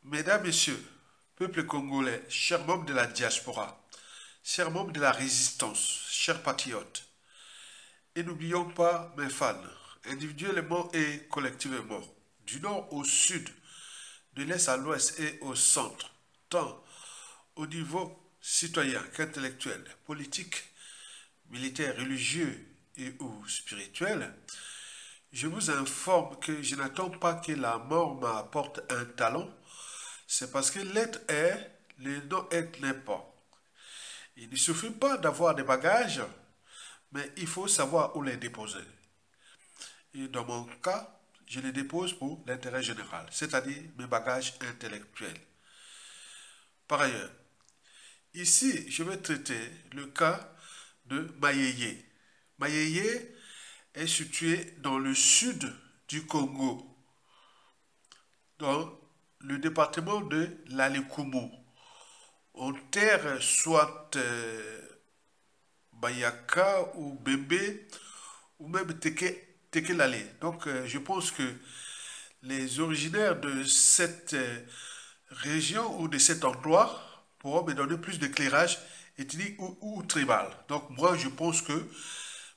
Mesdames, Messieurs, peuple congolais, chers membres de la diaspora, chers membres de la résistance, chers patriotes, et n'oublions pas mes fans, individuellement et collectivement, du nord au sud, de l'est à l'ouest et au centre, tant au niveau citoyen qu'intellectuel, politique, militaire, religieux et ou spirituel, je vous informe que je n'attends pas que la mort m'apporte un talon. C'est parce que l'être est, le non-être n'est pas. Il ne suffit pas d'avoir des bagages, mais il faut savoir où les déposer. Et dans mon cas, je les dépose pour l'intérêt général, c'est-à-dire mes bagages intellectuels. Par ailleurs, ici, je vais traiter le cas de Mayeye. Mayeye est situé dans le sud du Congo, dans le département de l'Alekumu. On terre soit Bayaka ou Bembe ou même Tekelale. Donc je pense que les originaires de cette région ou de cet endroit pourront me donner plus d'éclairage ethnique ou tribal. Donc moi je pense que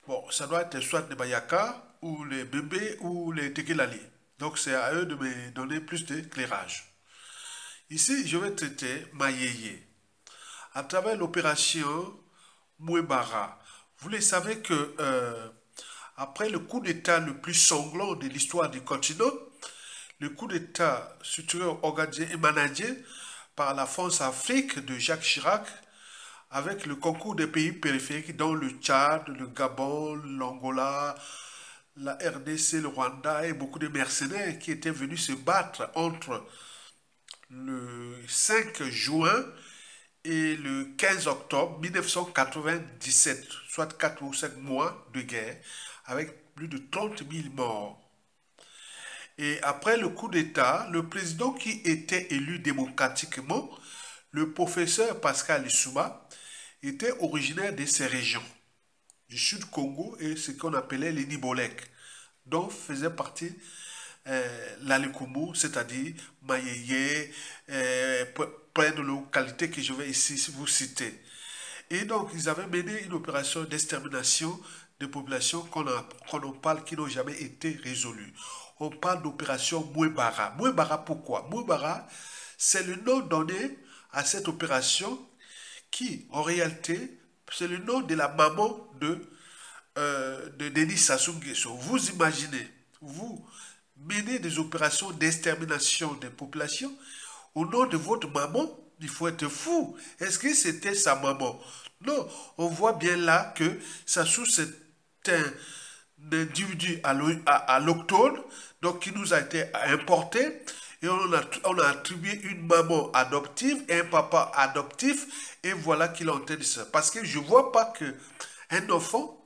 bon, ça doit être soit les Bayaka ou les Bembe ou les Tekelale. Donc c'est à eux de me donner plus d'éclairage. Ici, je vais traiter Mayeye. À travers l'opération Mouebara, vous le savez que après le coup d'État le plus sanglant de l'histoire du continent, le coup d'État structuré, organisé et managé par la France-Afrique de Jacques Chirac, avec le concours des pays périphériques dont le Tchad, le Gabon, l'Angola, la RDC, le Rwanda et beaucoup de mercenaires qui étaient venus se battre entre le 5 juin et le 15 octobre 1997, soit 4 ou 5 mois de guerre, avec plus de 30 000 morts. Et après le coup d'État, le président qui était élu démocratiquement, le professeur Pascal Lissouba, était originaire de ces régions, du Sud Congo et ce qu'on appelait les Nibolek, dont faisait partie l'Alekumu, c'est-à-dire Mayeye, plein de localités que je vais ici vous citer. Et donc, ils avaient mené une opération d'extermination des populations qu'on en parle, qui n'ont jamais été résolues. On parle d'opération Mouebara. Mouebara, pourquoi? Mouebara, c'est le nom donné à cette opération qui, en réalité, c'est le nom de la maman de Denis Sassou Nguesso. Vous imaginez, vous menez des opérations d'extermination des populations au nom de votre maman, il faut être fou. Est-ce que c'était sa maman? Non, on voit bien là que Sassou, c'est un individu alloctone, donc qui nous a été importé, et on a attribué une maman adoptive et un papa adoptif, et voilà qu'il a entendu ça. Parce que je ne vois pas que un enfant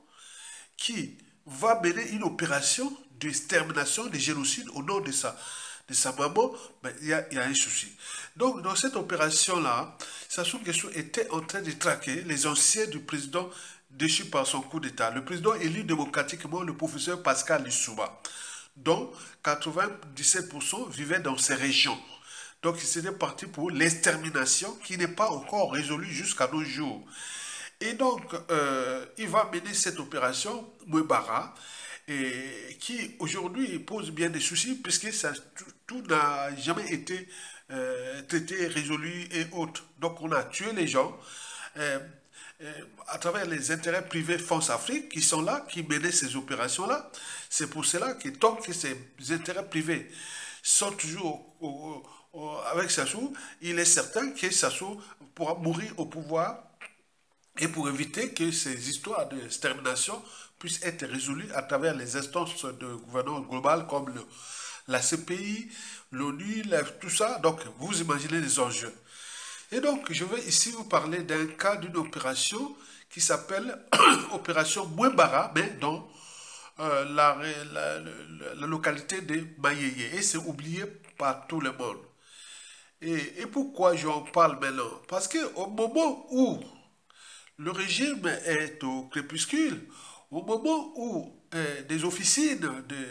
qui va mener une opération d'extermination, de génocide au nom de sa maman, ben, y a un souci. Donc, dans cette opération-là, Sassou Nguesso était en train de traquer les anciens du président déchu par son coup d'État. Le président élu démocratiquement, le professeur Pascal Lissouba, dont 97% vivaient dans ces régions. Donc, il s'était parti pour l'extermination qui n'est pas encore résolue jusqu'à nos jours. Et donc, il va mener cette opération, Mouebara, et qui aujourd'hui pose bien des soucis puisque tout n'a jamais été traité, résolu et autres. Donc, on a tué les gens à travers les intérêts privés France-Afrique qui sont là, qui menaient ces opérations-là. C'est pour cela que tant que ces intérêts privés sont toujours avec Sassou, il est certain que Sassou pourra mourir au pouvoir et pour éviter que ces histoires d'extermination puissent être résolues à travers les instances de gouvernance globale comme la CPI, l'ONU, tout ça. Donc, vous imaginez les enjeux. Et donc, je vais ici vous parler d'un cas d'une opération qui s'appelle opération Mouebara, mais dans la localité de Mayeye. Et c'est oublié par tout le monde. Et pourquoi j'en parle maintenant? Parce qu'au moment où le régime est au crépuscule, au moment où des officines de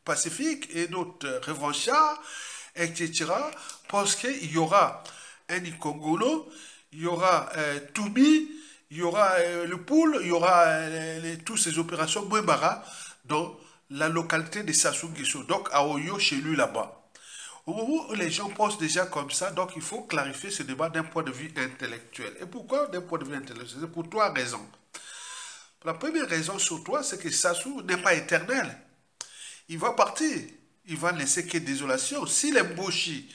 Pacifique et d'autres revanchards etc. Parce qu'il y aura un Ikongolo, il y aura Toubi, il y aura le Poul, il y aura toutes ces opérations Mwembara dans la localité de Sassou Nguesso, donc à Oyo, chez lui là-bas. Au moment où les gens pensent déjà comme ça, donc il faut clarifier ce débat d'un point de vue intellectuel. Et pourquoi d'un point de vue intellectuel? C'est pour trois raisons. La première raison sur toi, c'est que Sassou n'est pas éternel. Il va partir. Il va laisser que désolation. Si les Mboshi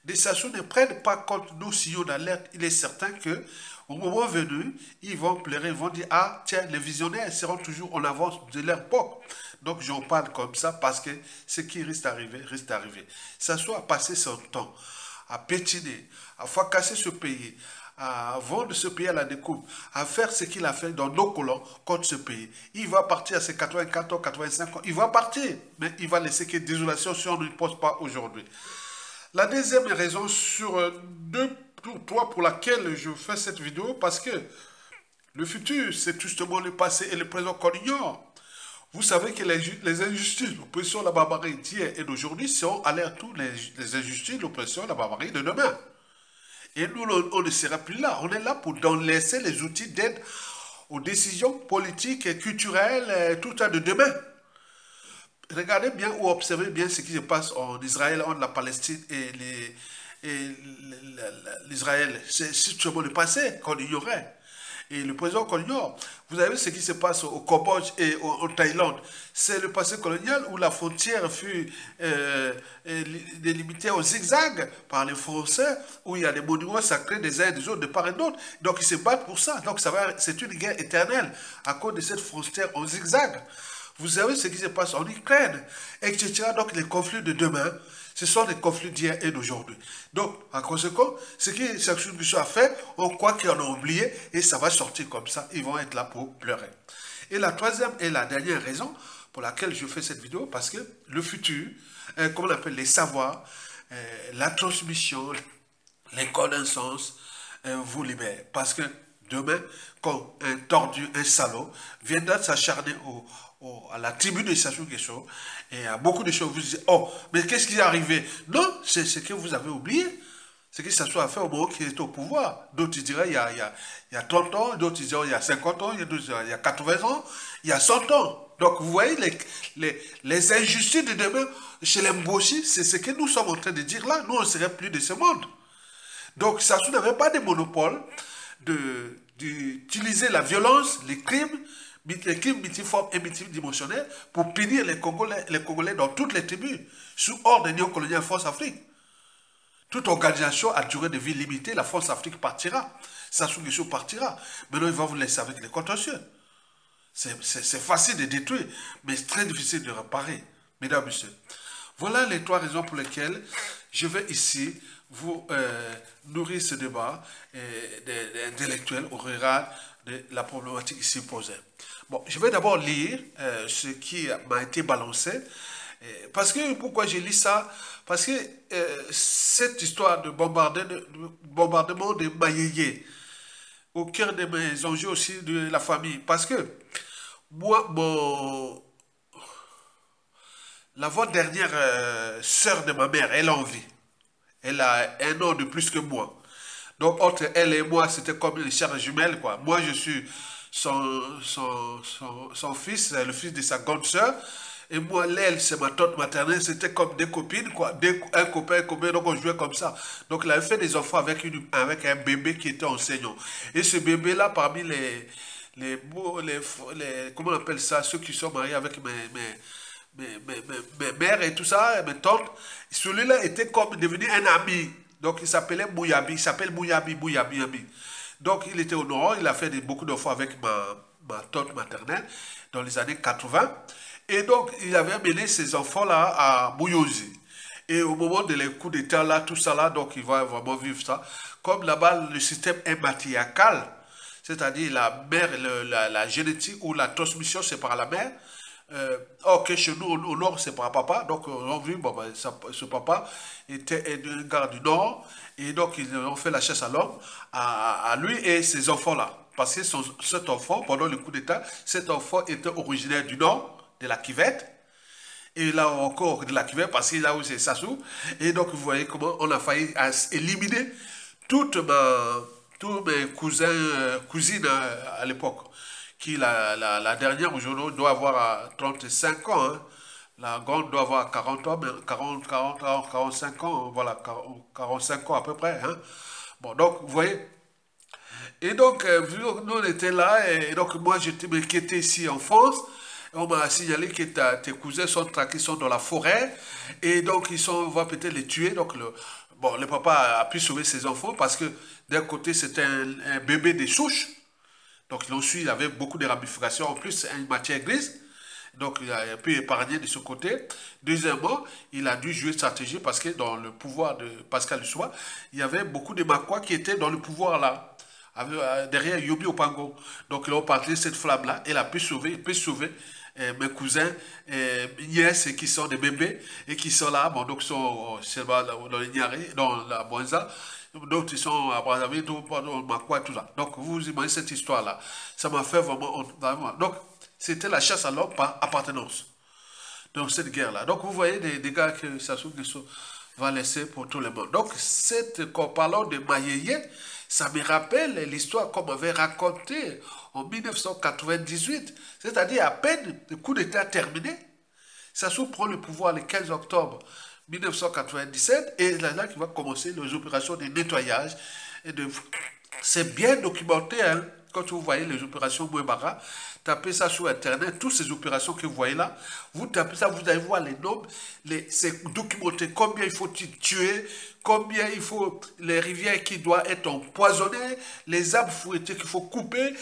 de Sassou ne prennent pas compte nos signaux d'alerte, il est certain que au moment venu, ils vont pleurer, ils vont dire, ah tiens, les visionnaires seront toujours en avance de leur époque. Donc j'en parle comme ça parce que ce qui risque d'arriver, risque d'arriver. Sassou a passé son temps à pétiner, à fracasser ce pays, à vendre ce pays à la découpe, à faire ce qu'il a fait dans nos colons contre ce pays. Il va partir à ses 84 ans, 85 ans, il va partir, mais il va laisser que désolation si on ne le pose pas aujourd'hui. La deuxième raison sur trois pour laquelle je fais cette vidéo, parce que le futur, c'est justement le passé et le présent qu'on ignore. Vous savez que les injustices, l'oppression, la barbarie d'hier et d'aujourd'hui seront à l'air tous les injustices, l'oppression, la barbarie de demain. Et nous, on ne sera plus là. On est là pour laisser les outils d'aide aux décisions politiques et culturelles, tout ça de demain. Regardez bien ou observez bien ce qui se passe en Israël, entre la Palestine et l'Israël. C'est justement le passé qu'on ignorait. Et le présent qu'on ignore. Vous avez vu ce qui se passe au Cambodge et en Thaïlande. C'est le passé colonial où la frontière fut délimitée au zigzag par les Français, où il y a des monuments sacrés des uns et des autres, de part et d'autre. Donc ils se battent pour ça. Donc c'est une guerre éternelle à cause de cette frontière en zigzag. Vous savez ce qui se passe en Ukraine, etc. Donc les conflits de demain, ce sont des conflits d'hier et d'aujourd'hui. Donc, en conséquence, ce que Sassou Nguesso a fait, on croit qu'ils en ont oublié et ça va sortir comme ça. Ils vont être là pour pleurer. Et la troisième et la dernière raison pour laquelle je fais cette vidéo, parce que le futur, comme on appelle les savoirs, la transmission, les connaissances, vous libère. Parce que demain, quand un tordu, un salaud, viendra s'acharner à la tribu de Sassou Nguesso, et à beaucoup de choses, vous dites, oh, mais qu'est-ce qui est arrivé? Non, c'est ce que vous avez oublié. Ce que Sassou a fait au moment qu'il était au pouvoir. D'autres diraient il y a 30 ans, d'autres diraient il y a 50 ans, d'autres diraient il y a 80 ans, il y a 100 ans. Donc vous voyez les injustices de demain chez les Mboshi, c'est ce que nous sommes en train de dire là. Nous, on ne serait plus de ce monde. Donc Sassou n'avait pas de monopole d'utiliser la violence, les crimes multiformes et multidimensionnels pour punir les Congolais dans toutes les tribus, sous ordre de néocolonial France Afrique. Toute organisation à durée de vie limitée, la France Afrique partira. Sassou Nguesso partira. Maintenant, il va vous laisser avec les contentieux. C'est facile de détruire, mais c'est très difficile de réparer. Mesdames et messieurs, voilà les trois raisons pour lesquelles je vais ici vous nourrir ce débat intellectuel au regard de la problématique ici posée. Bon, je vais d'abord lire ce qui m'a été balancé. Parce que, pourquoi j'ai lu ça? Parce que cette histoire de bombardement de Mayeye, au cœur de mes enjeux aussi de la famille. Parce que, moi, l'avant-dernière sœur de ma mère, elle a envie. Elle a un an de plus que moi. Donc, entre elle et moi, c'était comme une chère jumelle, quoi. Moi, je suis son fils, le fils de sa grande sœur. Et moi, elle, c'est ma tante maternelle. C'était comme des copines, quoi. Un copain, donc on jouait comme ça. Donc, elle avait fait des enfants avec un bébé qui était enseignant. Et ce bébé-là, parmi comment on appelle ça, ceux qui sont mariés avec mes mères et tout ça, mes tantes, celui-là était comme devenu un ami. Donc, il s'appelait Mouyabi. Il s'appelle Mouyabi. Donc, il était au Nord. Il a fait beaucoup d'enfants avec ma tante maternelle dans les années 80. Et donc, il avait amené ces enfants-là à Mouyozi. Et au moment de les coups d'État, là, tout ça là, donc il va vraiment vivre ça. Comme là-bas, le système est matriarcal, c'est-à-dire la mère, la génétique ou la transmission, c'est par la mère. Ok, chez nous, au Nord, c'est par papa. Donc, on a vu, bon, ben, ce papa était un gars du Nord. Et donc, ils ont fait la chasse à l'homme, à lui et ses enfants-là. Parce que cet enfant, pendant le coup d'État, cet enfant était originaire du Nord, de la Kivette. Et là encore de la cuvée, parce que là où c'est Sassou. Et donc, vous voyez comment on a failli éliminer toutes, tous mes cousins, cousines à l'époque. Qui, la dernière aujourd'hui doit avoir 35 ans. Hein. La grande doit avoir 40 ans, 45 ans, voilà, 45 ans à peu près. Hein. Bon, donc, vous voyez, et donc, nous, on était là, et donc, moi, j'étais m'inquiété ici en France. On m'a signalé que tes cousins sont traqués, sont dans la forêt, et donc, on va peut-être les tuer. Donc, bon, le papa a pu sauver ses enfants parce que d'un côté, c'était un bébé des souches. Donc, ils l'ont su, il avait beaucoup de ramifications. En plus, c'est une matière grise. Donc, il a pu épargner de ce côté. Deuxièmement, il a dû jouer stratégie parce que dans le pouvoir de Pascal Lussois, il y avait beaucoup de Maquas qui étaient dans le pouvoir là, derrière Yobi Opango. Donc, ils ont parti cette flamme-là. Il a pu sauver, il peut sauver mes cousins, nièces qui sont des bébés et qui sont là. Bon, donc, ils sont dans les Niari, dans la Boinza. D'autres, ils sont à Brazzaville, dans Maquas, tout ça. Donc, vous imaginez cette histoire-là. Ça m'a fait vraiment honte. Donc, c'était la chasse à l'homme par appartenance. Donc, cette guerre-là. Donc, vous voyez des dégâts que Sassou Nguesso va laisser pour tout le monde. Donc, quand parlons de Mayeye, ça me rappelle l'histoire qu'on m'avait racontée en 1998. C'est-à-dire, à peine le coup d'État terminé, Sassou prend le pouvoir le 15 octobre 1997 et là qui va commencer les opérations de nettoyage. C'est bien documenté, hein, quand vous voyez les opérations Mouébara, tapez ça sur Internet, toutes ces opérations que vous voyez là, vous tapez ça, vous allez voir les nombres, c'est documenté, combien il faut tuer, combien il faut, les rivières qui doivent être empoisonnées, les arbres fruitiers qu'il faut couper,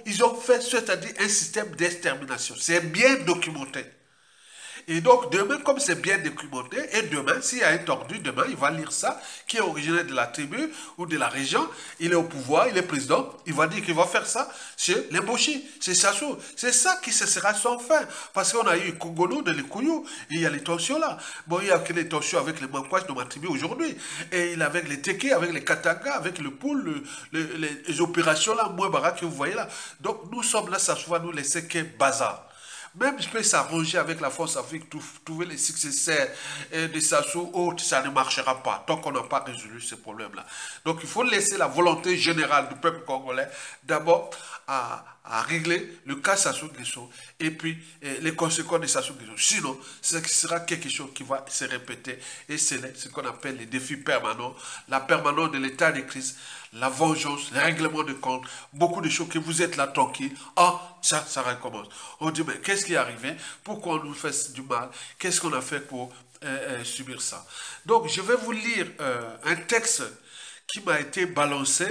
ils ont fait, c'est-à-dire un système d'extermination. C'est bien documenté. Et donc, demain, comme c'est bien documenté, et demain, s'il y a un tordu, demain, il va lire ça, qui est originaire de la tribu ou de la région, il est au pouvoir, il est président, il va dire qu'il va faire ça chez les Boshi, c'est Sassou. C'est ça qui se sera sans fin. Parce qu'on a eu Kongolo de l'Ikouyou, et il y a les tensions là. Bon, il y a que les tensions avec les Mankouaches de ma tribu aujourd'hui. Et il avec les Teke, avec les Katanga, avec le Poul, les opérations là, Mouébara que vous voyez là. Donc, nous sommes là, Sassou va nous laisser que bazar. Même je peux s'arranger avec la force Afrique, trouver les successeurs de Sassou, autres, ça ne marchera pas tant qu'on n'a pas résolu ce problème-là. Donc il faut laisser la volonté générale du peuple congolais d'abord à régler le cas Sassou Nguesso et puis les conséquences de Sassou Nguesso. Sinon, ce sera quelque chose qui va se répéter et c'est ce qu'on appelle les défis permanents, la permanence de l'état de crise, la vengeance, le règlement de compte, beaucoup de choses que vous êtes là tranquille. Ah, ça recommence. On dit, mais qu'est-ce qui est arrivé? Pourquoi on nous fait du mal? Qu'est-ce qu'on a fait pour subir ça? Donc, je vais vous lire un texte qui m'a été balancé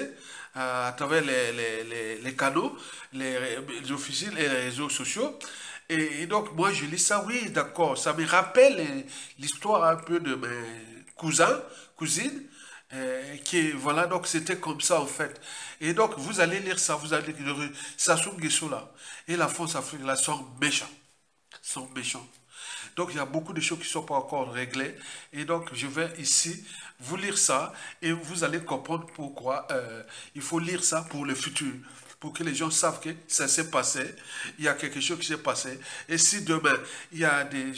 à travers les canaux, les officines et les réseaux sociaux. Et donc, moi, je lis ça, oui, d'accord. Ça me rappelle l'histoire un peu de mes cousines, voilà, donc c'était comme ça en fait. Et donc, vous allez lire ça, vous allez lire Sassou Nguesso là, et la France Afrique là sont méchants. Sont méchants. Donc, il y a beaucoup de choses qui ne sont pas encore réglées. Et donc, je vais ici vous lire ça et vous allez comprendre pourquoi il faut lire ça pour le futur. Pour que les gens savent que ça s'est passé, il y a quelque chose qui s'est passé. Et si demain, il y a des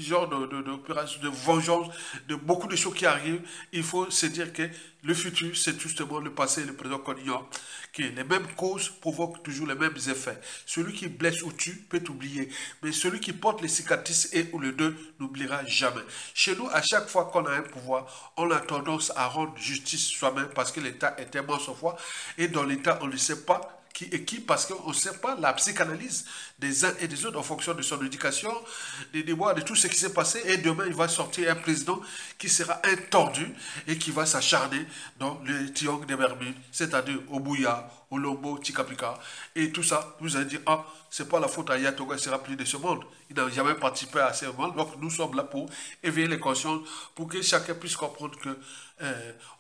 genres d'opérations, de vengeance, de beaucoup de choses qui arrivent, il faut se dire que le futur, c'est justement le passé et le présent qu'on ignore. Que les mêmes causes provoquent toujours les mêmes effets. Celui qui blesse ou tue peut oublier, mais celui qui porte les cicatrices et ou le deuil n'oubliera jamais. Chez nous, à chaque fois qu'on a un pouvoir, on a tendance à rendre justice soi-même parce que l'État est tellement sans foi et dans l'État, on ne sait pas qui est qui, parce qu'on ne sait pas la psychanalyse des uns et des autres en fonction de son éducation, des déboires, de tout ce qui s'est passé. Et demain, il va sortir un président qui sera un tordu et qui va s'acharner dans le triangle des Bermudes, c'est-à-dire au Bouya, au Lombo, Tikapika. Et tout ça, vous allez dire, ah, c'est pas la faute à Yatoga, il sera plus de ce monde. Il n'a jamais participé à ce monde. Donc, nous sommes là pour éveiller les consciences, pour que chacun puisse comprendre que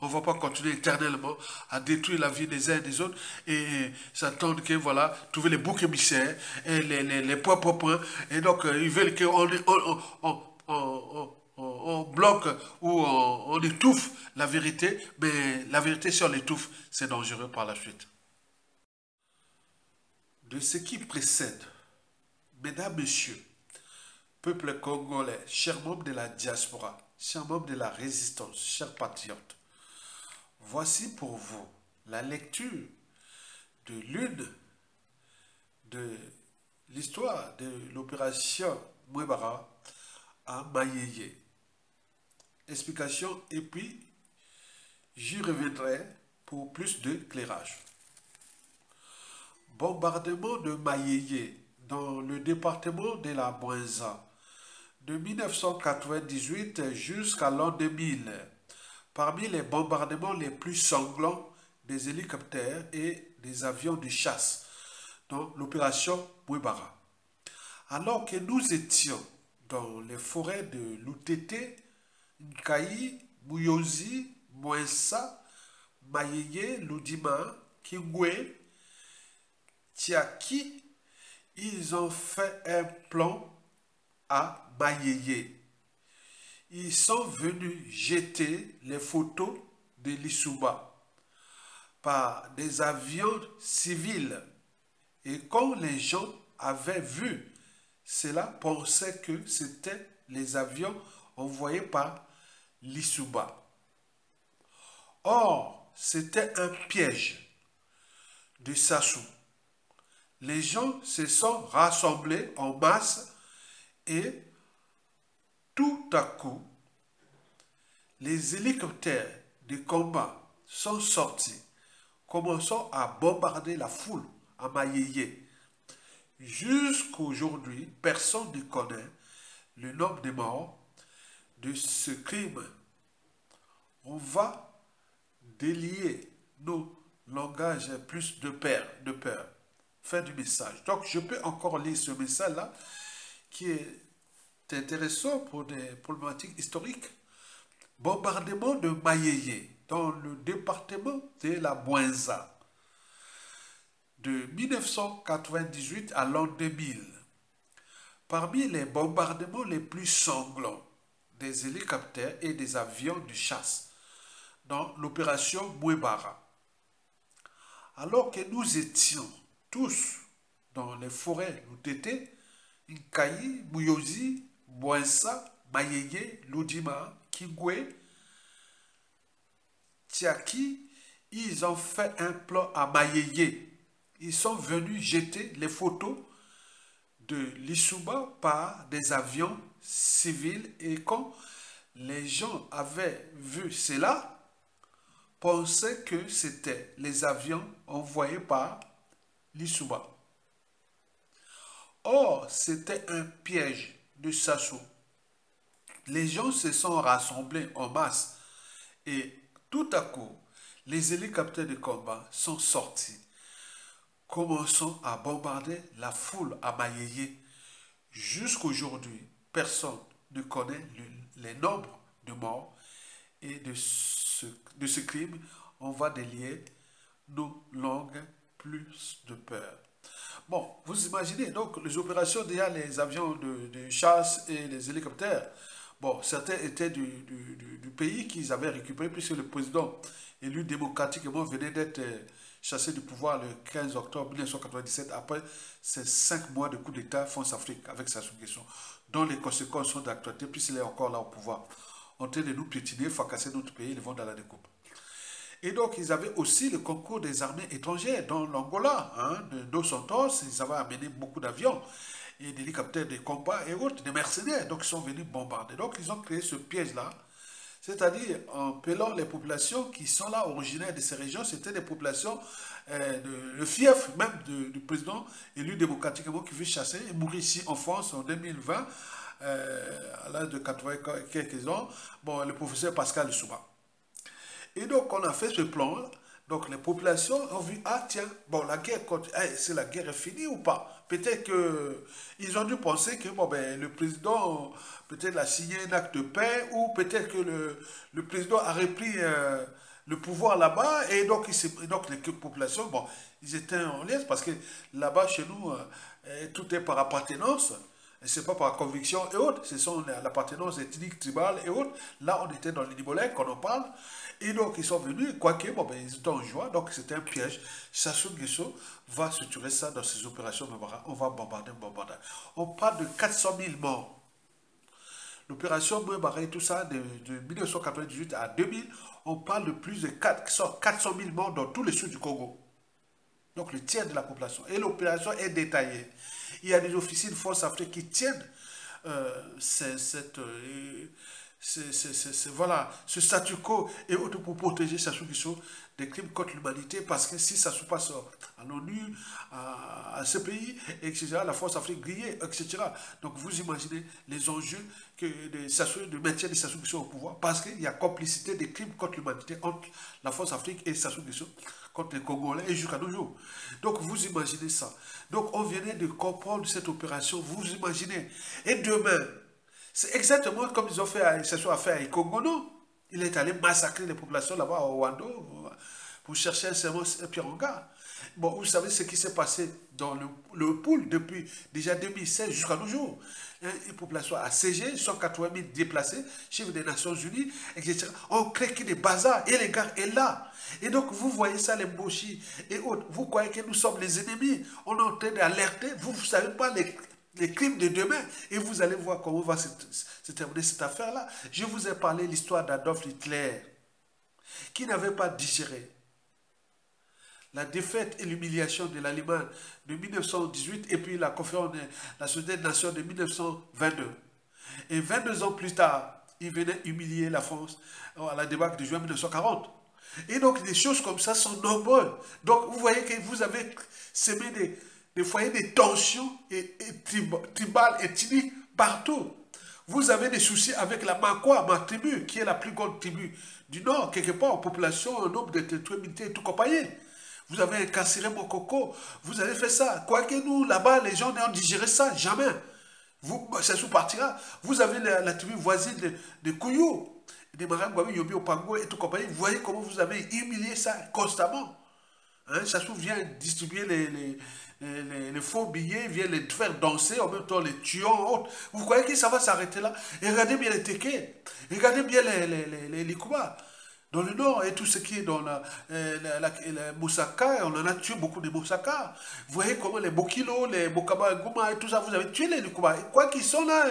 on ne va pas continuer éternellement à détruire la vie des uns et des autres et s'attendre que, voilà, trouver les boucs émissaires et les points. Et donc, ils veulent qu'on bloque ou on étouffe la vérité, mais la vérité, si on l'étouffe, c'est dangereux par la suite. De ce qui précède, mesdames, messieurs, peuple congolais, chers membres de la diaspora, chers membres de la résistance, chers patriotes, voici pour vous la lecture de l'une de l'histoire de l'opération Mouebara à Mayeye. Explication et puis j'y reviendrai pour plus d'éclairage. Bombardement de Mayeye dans le département de la Bouenza de 1998 jusqu'à l'an 2000. Parmi les bombardements les plus sanglants des hélicoptères et des avions de chasse dans l'opération Mouebara. Alors que nous étions dans les forêts de Lutete, Nkayi, Mouyozi, Mouensa, Mayeye, Ludima, Kingwe, Tiaki, ils ont fait un plan à Mayeye. Ils sont venus jeter les photos de l'Issouba par des avions civils. Et quand les gens avaient vu cela, pensaient que c'était les avions envoyés par l'Issouba. Or, c'était un piège de Sassou. Les gens se sont rassemblés en masse et tout à coup, les hélicoptères de combat sont sortis, commençant à bombarder la foule à Mayeye. Jusqu'aujourd'hui, personne ne connaît le nombre de morts de ce crime. On va délier nos langages plus de peur. Fin du message. Donc, je peux encore lire ce message-là qui est intéressant pour des problématiques historiques. Bombardement de Mayeye dans le département de la Bouenza de 1998 à l'an 2000. Parmi les bombardements les plus sanglants des hélicoptères et des avions de chasse dans l'opération Mouebara. Alors que nous étions tous dans les forêts Lutete, Nkayi, Mouyozi, Mouensa, Mayeye, Ludima, Kingwe, Tiaki, ils ont fait un plan à Mayeye. Ils sont venus jeter les photos de l'Issouba par des avions civils et quand les gens avaient vu cela, pensaient que c'était les avions envoyés par l'Issouba. Or, c'était un piège de Sassou. Les gens se sont rassemblés en masse et tout à coup, les hélicoptères de combat sont sortis, commençant à bombarder la foule à Mayeye. Jusqu'aujourd'hui, personne ne connaît les nombres de morts et de ce crime. On va délier nos langues plus de peur. Bon, vous imaginez, donc les opérations déjà, les avions de chasse et les hélicoptères, bon, certains étaient du pays qu'ils avaient récupéré puisque le président élu démocratiquement venait d'être chassé du pouvoir le 15 octobre 1997 après ces 5 mois de coup d'État France-Afrique avec Sassou Nguesso, dont les conséquences sont d'actualité puisqu'il est encore là au pouvoir, en train de nous piétiner, fracasser notre pays, ils vont dans la découpe. Et donc, ils avaient aussi le concours des armées étrangères dans l'Angola, de Dos Santos. Ils avaient amené beaucoup d'avions et d'hélicoptères de combat et autres, des mercenaires. Donc, ils sont venus bombarder. Donc, ils ont créé ce piège-là, c'est-à-dire en pelant les populations qui sont là, originaires de ces régions. C'était des populations, le fief même du président élu démocratiquement qui veut chasser et mourir ici en France en 2020, à l'âge de 80 quelques ans. Bon, le professeur Pascal Lissouba. Et donc, on a fait ce plan. Donc, les populations ont vu, ah tiens, bon, la guerre, c'est la guerre est finie ou pas? Peut-être qu'ils ont dû penser que bon, ben, le président, peut-être a signé un acte de paix, ou peut-être que le président a repris le pouvoir là-bas, et donc, les populations, bon, ils étaient en liesse, parce que là-bas, chez nous, tout est par appartenance. Ce n'est pas par conviction et autres, ce sont l'appartenance ethnique, tribale et autres. Là, on était dans les Nibolais, qu'on en parle. Et donc, ils sont venus, quoique, bon, ben, ils étaient en joie, donc c'était un piège. Sassou Nguesso va structurer ça dans ses opérations, on va bombarder. On parle de 400 000 morts l'opération Mouébara et tout ça, de 1998 à 2000, on parle de plus de 400 000 morts dans tout le sud du Congo. Donc le tiers de la population. Et l'opération est détaillée. Il y a des officiers de force africaine qui tiennent voilà, ce statu quo et autres pour protéger Sassou Nguesso des crimes contre l'humanité, parce que si ça se passe à l'ONU, à ce pays, etc., la force africaine grillée, etc. Donc vous imaginez les enjeux de maintien de Sassou Nguesso au pouvoir, parce qu'il y a complicité des crimes contre l'humanité entre la force africaine et Sassou Nguesso, contre les Congolais et jusqu'à nos jours. Donc vous imaginez ça. Donc on venait de comprendre cette opération, vous imaginez. Et demain, c'est exactement comme ils ont fait, se sont fait à Ikongono. Il est allé massacrer les populations là-bas au Rwando pour chercher un Pierre. Bon, vous savez ce qui s'est passé dans le pool depuis déjà 2016 jusqu'à nos jours. Une population assiégée, 180 000 déplacés, chef des Nations Unies, etc. On crée des bazars et les gars est là. Et donc, vous voyez ça, les Mboshi et autres. Vous croyez que nous sommes les ennemis. On est en train d'alerter. Vous ne savez pas les crimes de demain. Et vous allez voir comment va se terminer cette affaire-là. Je vous ai parlé de l'histoire d'Adolf Hitler, qui n'avait pas digéré la défaite et l'humiliation de l'Allemagne de 1918 et puis la conférence de la Société des Nations de 1922. Et 22 ans plus tard, il venait humilier la France à la débâcle de juin 1940. Et donc, des choses comme ça sont nombreuses. Donc, vous voyez que vous avez semé des foyers de tensions et tribales, ethniques partout. Vous avez des soucis avec la Makwa, ma tribu, qui est la plus grande tribu du Nord, quelque part, en population, un nombre de territoires militaires et tout compagnie. Vous avez incarcéré Mokoko, vous avez fait ça. Quoique nous, là-bas, les gens n'ont digéré ça, jamais. Ça sous-partira. Vous avez la tribu voisine de Kouyou, des Marangouabi, Yobi, Opango et tout compagnie. Vous voyez comment vous avez humilié ça constamment. Hein, Sassou vient distribuer les faux billets, vient les faire danser, en même temps les tuant. Vous croyez que ça va s'arrêter là? Et regardez bien les Téké, regardez bien les Likuba. Dans le nord et tout ce qui est dans la Moussaka, on en a tué beaucoup de Moussaka. Vous voyez comment les Bokilo, les Bokaba, Gouma et tout ça, vous avez tué les Likuba. Quoi qu'ils sont là,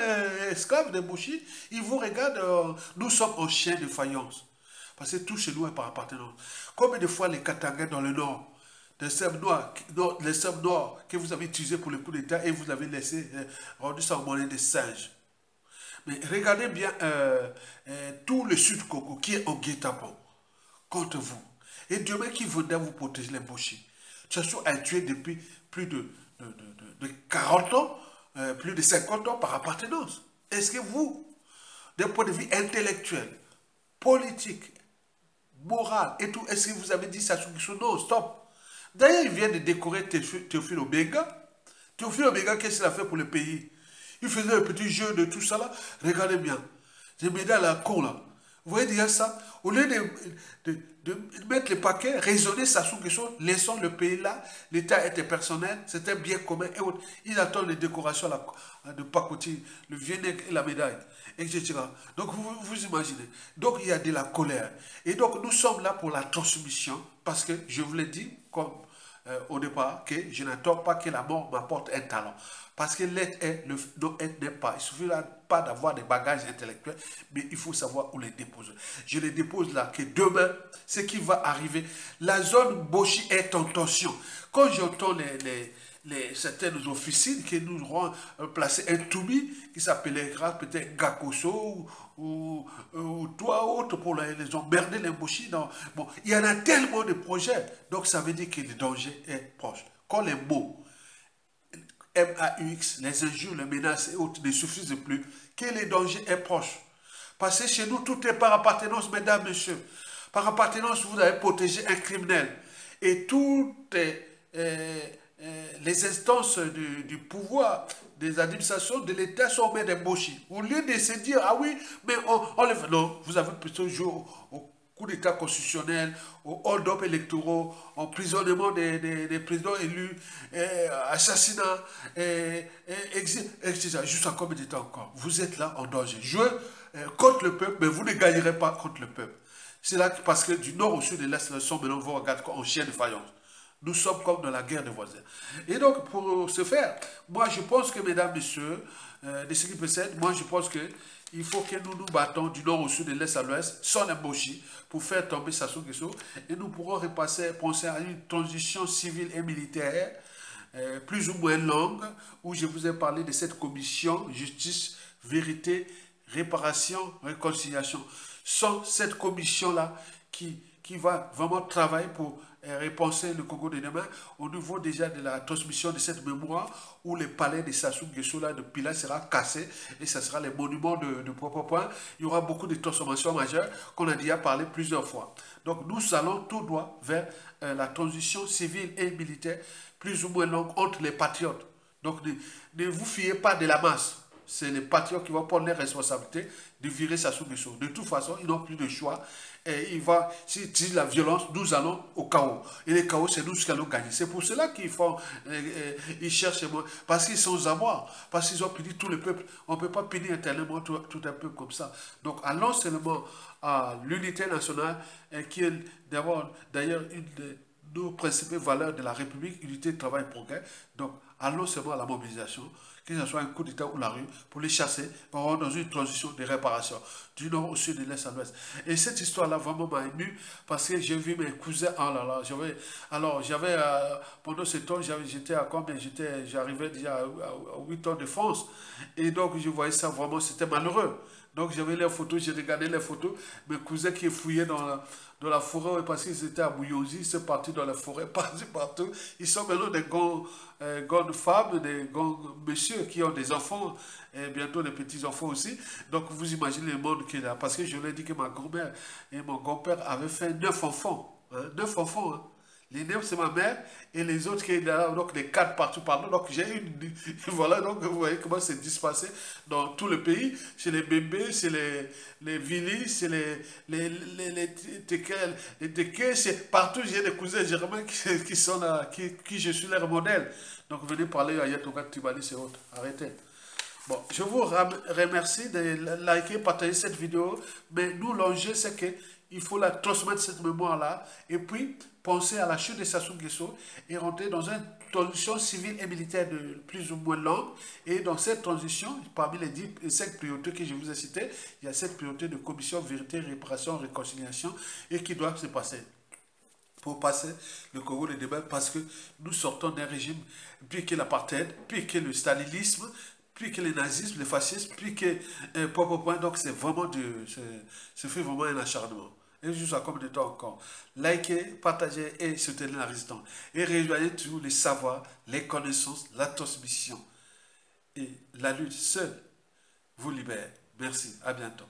esclaves des Bouchi, ils vous regardent, nous sommes en chien de faïence. Parce que tout chez nous est par appartenance. Combien de fois les Katangais dans le nord, les Serbes noirs que vous avez utilisés pour le coup d'État et vous avez laissé rendu ça en monnaie de singes. Mais regardez bien tout le sud Congo qui est en guet-apens contre vous. Et demain qui voudrait vous protéger les Mboshi. Sassou a tué depuis plus de 40 ans, plus de 50 ans par appartenance. Est-ce que vous, d'un point de vue intellectuel, politique, moral et tout, est-ce que vous avez dit Sassou Nguesso? Non, stop. D'ailleurs, il vient de décorer Théophile Obenga. Théophile Obenga, qu'est-ce qu'il a fait pour le pays? Il faisait un petit jeu de tout ça là. Regardez bien. J'ai mis dans la con là. Vous voyez déjà ça? Au lieu de mettre les paquets, raisonner Sassou Nguesso, laissons le pays là. L'État était personnel, c'était bien commun et autres. Il attend les décorations là, de pacotille, le vinaigre et la médaille, etc. Donc vous imaginez. Donc il y a de la colère. Et donc nous sommes là pour la transmission parce que je vous l'ai dit comme au départ que je n'attends pas que la mort m'apporte un talent. Parce que l'être est, le non-être n'est pas. Il ne suffit pas d'avoir des bagages intellectuels, mais il faut savoir où les déposer. Je les dépose là, que demain, ce qui va arriver, la zone Boshi est en tension. Quand j'entends certaines officines qui nous auront placé un Toubi, qui s'appellera peut-être Gakoso, ou toi autre pour les emmerder les Boshi. Bon, il y en a tellement de projets, donc ça veut dire que le danger est proche. Quand les mots MAUX, les injures, les menaces et autres ne suffisent plus, que le danger est proche. Parce que chez nous, tout est par appartenance, mesdames, messieurs. Par appartenance, vous avez protégé un criminel. Et toutes les instances du pouvoir, des administrations de l'État sont mis des Boshi. Au lieu de se dire, ah oui, mais on le fait. Non, vous avez plutôt joué au coup d'État constitutionnel, aux hold-up électoraux, emprisonnement des présidents élus, assassinat, etc. Juste en combien de temps encore? Vous êtes là en danger. Jouez contre le peuple, mais vous ne gagnerez pas contre le peuple. C'est là parce que du nord au sud et de l'est, nous sommes maintenant, vous regardez en chien de faïence. Nous sommes comme dans la guerre des voisins. Et donc, pour ce faire, moi, je pense que, mesdames, messieurs, de ce qui précède, moi, je pense que il faut que nous nous battons du nord au sud, de l'est à l'ouest, sans embaucher, pour faire tomber Sassou Nguesso. Et nous pourrons penser à une transition civile et militaire, plus ou moins longue, où je vous ai parlé de cette commission justice, vérité, réparation, réconciliation. Sans cette commission-là qui va vraiment travailler pour repenser le Congo de demain au niveau déjà de la transmission de cette mémoire où le palais de Sassou Nguesso là, de Pila sera cassé et ça sera les monuments de Point. Il y aura beaucoup de transformations majeures qu'on a déjà parlé plusieurs fois. Donc nous allons tout droit vers la transition civile et militaire plus ou moins longue entre les patriotes. Donc ne vous fiez pas de la masse. C'est les patriotes qui vont prendre les responsabilités de virer Sassou Nguesso. De toute façon, ils n'ont plus de choix. Et s'ils utilisent la violence, nous allons au chaos. Et le chaos, c'est nous qui allons gagner. C'est pour cela qu'ils ils cherchent, parce qu'ils sont à mort, parce qu'ils ont puni tout le peuple. On ne peut pas punir éternellement tout un peuple comme ça. Donc, allons seulement à l'unité nationale, qui est d'ailleurs une de nos principales valeurs de la République, unité, travail, progrès. Donc, allons seulement à la mobilisation, que ce soit un coup d'État ou la rue, pour les chasser, pour avoir dans une transition de réparation, du nord au sud, de l'est à l'ouest. Et cette histoire-là vraiment m'a ému, parce que j'ai vu mes cousins, oh là là, pendant ce temps, j'étais à combien, j'arrivais déjà à 8 ans de France, et donc je voyais ça vraiment, c'était malheureux. Donc j'avais les photos, j'ai regardé les photos, mes cousins qui fouillaient dans la forêt, parce qu'ils étaient à Bouillonzi, ils sont partis dans la forêt, partout. Ils sont maintenant des grandes femmes, des grands messieurs qui ont des enfants, et bientôt des petits-enfants aussi. Donc vous imaginez le monde qu'il a. Parce que je l'ai dit que ma grand-mère et mon grand-père avaient fait 9 enfants. Hein, 9 enfants, hein. Les 9, c'est ma mère, et les autres qui sont là, donc les 4 partout, pardon. Donc j'ai une. Voilà, donc vous voyez comment c'est dispersé dans tout le pays. Chez les bébés, c'est les Vili, c'est les Teke, c'est partout. J'ai des cousins germains qui sont là, qui je suis leur modèle. Donc venez parler à Yatoga, Tibali, et autres. Arrêtez. Bon, je vous remercie de liker, partager cette vidéo, mais nous, l'enjeu, c'est que il faut la transmettre cette mémoire-là, et puis penser à la chute de Sassou Nguesso et rentrer dans une transition civile et militaire de plus ou moins longue. Et dans cette transition, parmi les 5 priorités que je vous ai citées, il y a cette priorité de commission, vérité, réparation, réconciliation, et qui doit se passer pour passer le Congo de demain, parce que nous sortons d'un régime, puis que l'apartheid, puis que le stalinisme, puis que le nazisme, le fascisme, puis que donc c'est vraiment c'est fait vraiment un acharnement. Et jusqu'à combien de temps encore? Likez, partagez et soutenez la résistance. Et rejoignez tous les savoirs, les connaissances, la transmission. Et la lutte seule vous libère. Merci, à bientôt.